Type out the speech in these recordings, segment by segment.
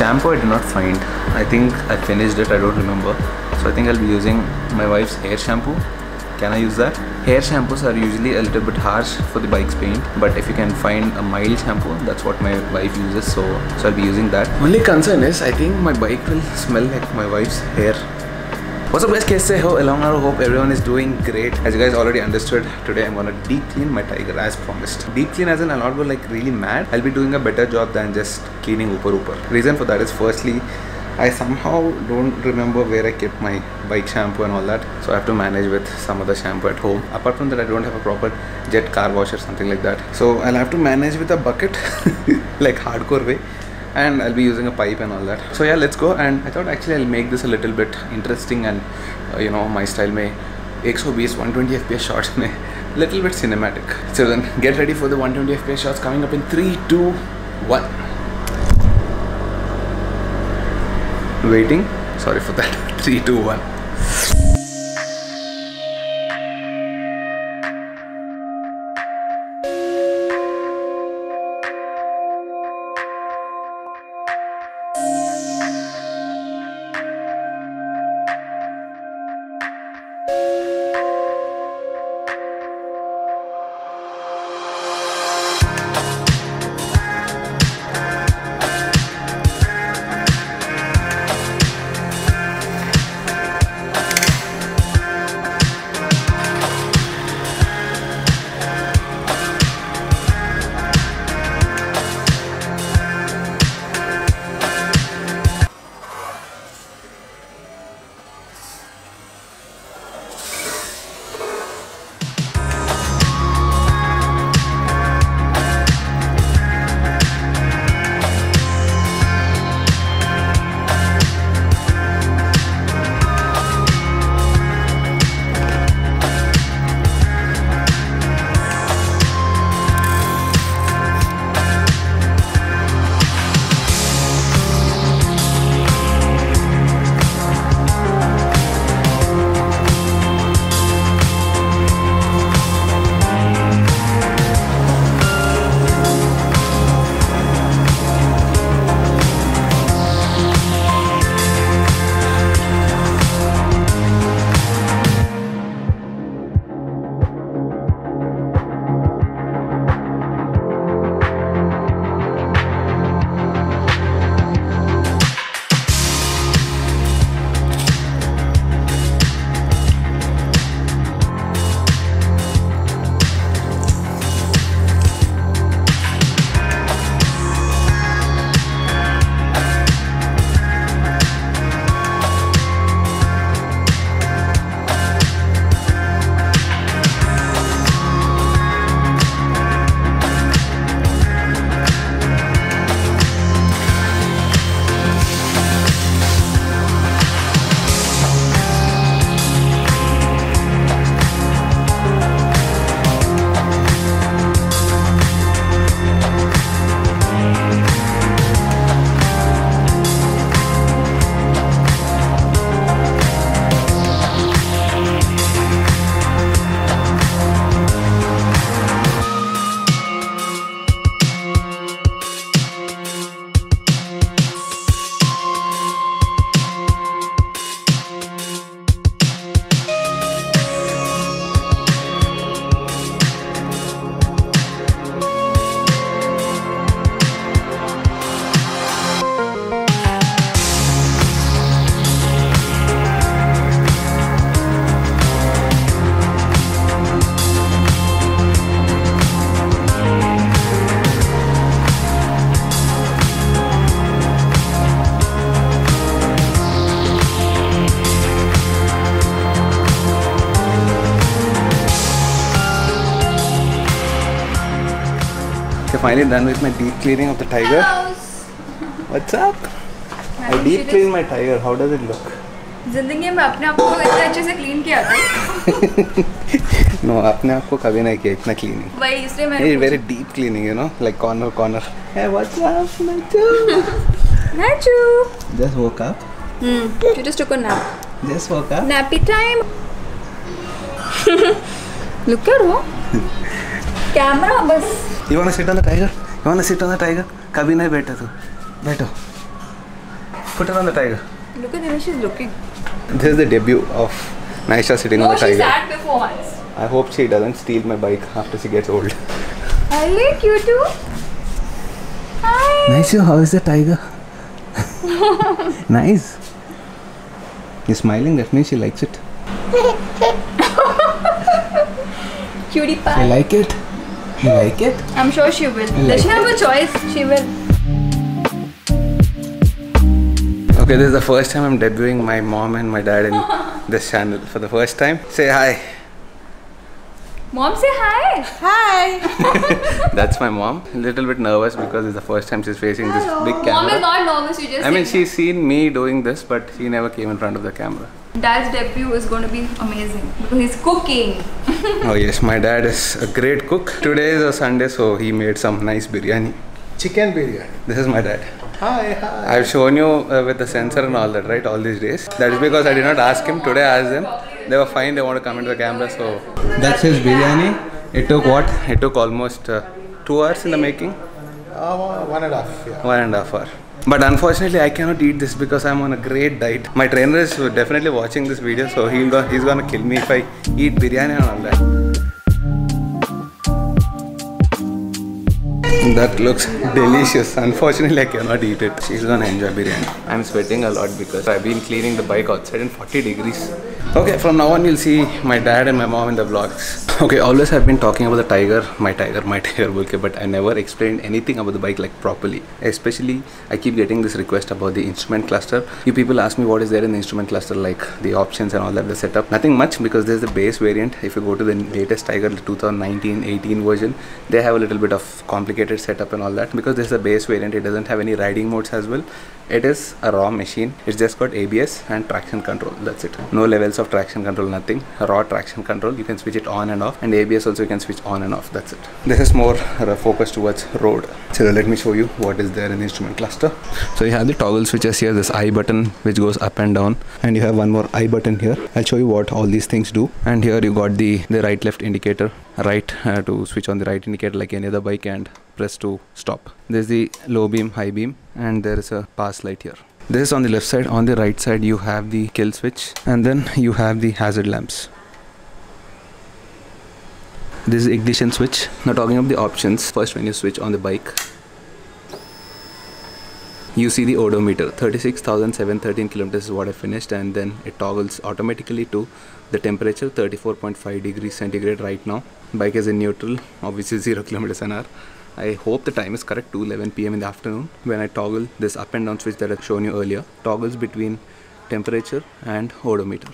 Shampoo I did not find. I think I finished it, I don't remember. So I think I'll be using my wife's hair shampoo. Can I use that? Hair shampoos are usually a little bit harsh for the bike's paint, but if you can find a mild shampoo, that's what my wife uses, so I'll be using that. Only concern is, I think my bike will smell like my wife's hair. What's up guys, kaise ho? Hope everyone is doing great. As you guys already understood, today I'm gonna deep clean my Tiger as promised. Deep clean as in I'll not go like really mad. I'll be doing a better job than just cleaning ooper. Reason for that is, firstly, I somehow don't remember where I kept my bike shampoo and all that, so I have to manage with some other shampoo at home. Apart from that, I don't have a proper jet car wash or something like that, so I'll have to manage with a bucket like hardcore way, and I'll be using a pipe and all that. So yeah, let's go. And I thought actually I'll make this a little bit interesting and you know, my style mein 120 120 fps shots mein little bit cinematic. So then get ready for the 120 fps shots coming up in 3, 2, 1. Waiting, sorry for that. 3, 2, 1. Finally done with my deep cleaning of the Tiger. What's up? I deep clean my Tiger. How does it look? जिंदगी में अपने आप को इतना अच्छे से clean किया था? No, अपने आप को कभी नहीं किया इतना cleaning. वही इसलिए मैं. It's very deep cleaning, you know, like corner. Hey, what's up, Nachu? Nachu. Just woke up. You just took a nap. Just woke up. Nappy time. Look at her. Camera बस. You wanna sit on the Tiger? You wanna sit on the Tiger? कभी नहीं बैठा तू. बैठो. Put it on the Tiger. Look at the way she's looking. This is the debut of Naisha sitting on No, the she Tiger. sat before once. I hope she doesn't steal my bike after she gets old. I like you too. Hi. Naisha, how is the Tiger? Nice. You're smiling, that means she likes it. Cutie You pie. like it? You like it? I'm sure she will. like Does she have a choice? She will. Okay, this is the first time I'm debuting my mom and my dad in this channel for the first time. Say hi. Mom, say hi. Hi. That's my mom. A little bit nervous because it's the first time she's facing this big camera. Mom is not nervous. You just. I mean, say she's seen me doing this, but she never came in front of the camera. Dad's debut is going to be amazing because he's cooking. Oh yes, my dad is a great cook. Today is a Sunday, so he made some nice biryani. Chicken biryani. This is my dad. Hi, hi. I've shown you with the sensor and all that, right? All these days. That is because I did not ask him. Today I asked them. They were fine. They want to come into the camera, so that's his biryani. It took what? It took almost 2 hours in the making. 1.5, yeah. 1.5 hours. But unfortunately, I cannot eat this because I'm on a great diet. My trainer is definitely watching this video, so he's gonna kill me if I eat biryani and all that. That looks delicious. Unfortunately, I cannot eat it. She's gonna enjoy biryani. I'm sweating a lot because I've been cleaning the bike outside in 40 degrees. Okay, from now on you'll see my dad and my mom in the vlogs. Okay, always I've been talking about the Tiger, my Tiger, but I never explained anything about the bike like properly. Especially, I keep getting this request about the instrument cluster. You people ask me what is there in the instrument cluster, like the options and all that, the setup. Nothing much because there's the base variant. If you go to the latest Tiger, the 2019-18 version, they have a little bit of complicated setup and all that. Because there's a base variant, it doesn't have any riding modes as well. It is a raw machine. It's just got ABS and traction control. That's it. No levels of traction control, nothing. Raw traction control. You can switch it on and off. And ABS also you can switch on and off. That's it. This is more focused towards road. So let me show you what is there in the instrument cluster. So you have the toggle switches here. This I button which goes up and down. And you have one more I button here. I'll show you what all these things do. And here you got the right left indicator. Right to switch on the right indicator like any other bike, and press to stop. There's the low beam, high beam, and there is a pass light here. This is on the left side. On the right side you have the kill switch, and then you have the hazard lamps. This is ignition switch. Now talking about the options, first when you switch on the bike, you see the odometer. 36,713 kilometers is what I finished, and then it toggles automatically to the temperature 34.5 degrees centigrade right now. Bike is in neutral, obviously 0 kilometers an hour. I hope the time is correct, 2:11 PM in the afternoon. When I toggle this up and down switch that I've shown you earlier, toggles between temperature and odometer.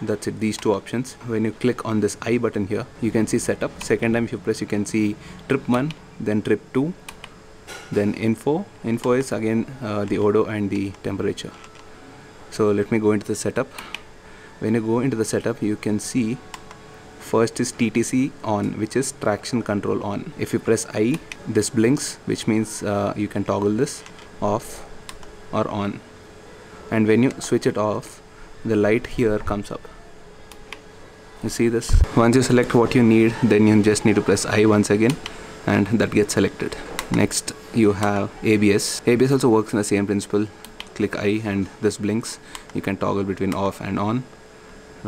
That's it, these two options. When you click on this I button here, you can see setup. Second time if you press, you can see trip 1, then trip 2, then info. Info is again the odo and the temperature. So let me go into the setup. When you go into the setup, you can see first is TTC on, which is traction control on. If you press I, this blinks, which means you can toggle this off or on. And when you switch it off, the light here comes up. You see this? Once you select what you need, then you just need to press I once again, and that gets selected. Next you have ABS. ABS also works in the same principle. Click I and this blinks. You can toggle between off and on.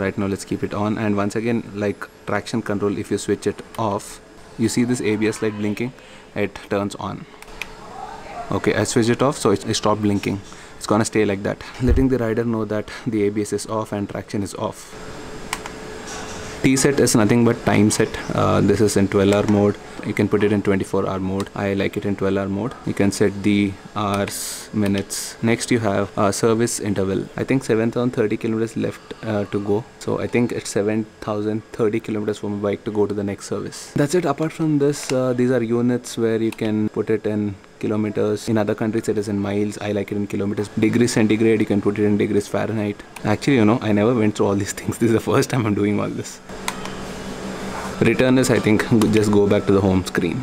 Right now let's keep it on, and once again, like traction control, if you switch it off, you see this ABS light blinking, it turns on. Okay, I switched it off, so it stopped blinking. It's gonna stay like that, letting the rider know that the ABS is off and traction is off. T set is nothing but time set. This is in 12-hour mode. You can put it in 24-hour mode. I like it in 12-hour mode. You can set the hours, minutes. Next you have service interval. I think 7,030 kilometers left to go. So I think it's 7,030 kilometers for my bike to go to the next service. That's it. Apart from this, these are units where you can put it in kilometers. In other countries it is in miles. I like it in kilometers. Degrees centigrade, you can put it in degrees Fahrenheit. Actually, you know, I never went through all these things. This is the first time I'm doing all this. Return is, I think, just go back to the home screen.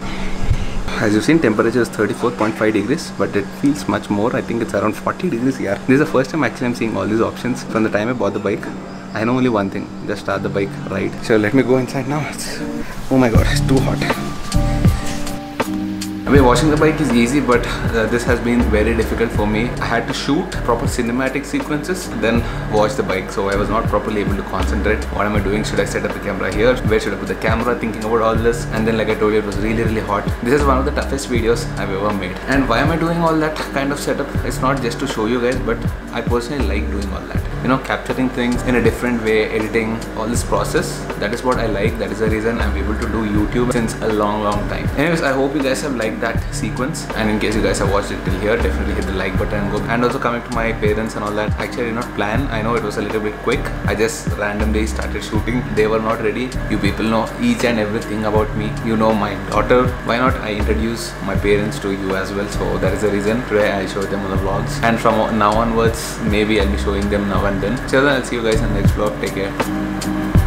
As you've seen, temperature is 34.5 degrees, but it feels much more. I think it's around 40 degrees here. This is the first time actually I'm seeing all these options. From the time I bought the bike, I know only one thing, just start the bike right. So let me go inside now. Oh my god, it's too hot. I mean, washing the bike is easy, but this has been very difficult for me. I had to shoot proper cinematic sequences, then watch the bike. So I was not properly able to concentrate. What am I doing? Should I set up the camera here? Where should I put the camera? Thinking about all this. And then, like I told you, it was really hot. This is one of the toughest videos I've ever made. And why am I doing all that kind of setup? It's not just to show you guys, but I personally like doing all that. You know, capturing things in a different way, editing, all this process. That is what I like. That is the reason I'm able to do YouTube since a long time. Anyways, I hope you guys have liked that sequence. And in case you guys have watched it till here, definitely hit the like button and go. And also coming to my parents and all that. Actually, I did not plan. I know it was a little bit quick. I just randomly started shooting. They were not ready. You people know each and everything about me. You know my daughter. Why not I introduce my parents to you as well? So that is the reason today I show them on the vlogs. And from now onwards, maybe I'll be showing them now and then. So then I'll see you guys in the next vlog. Take care.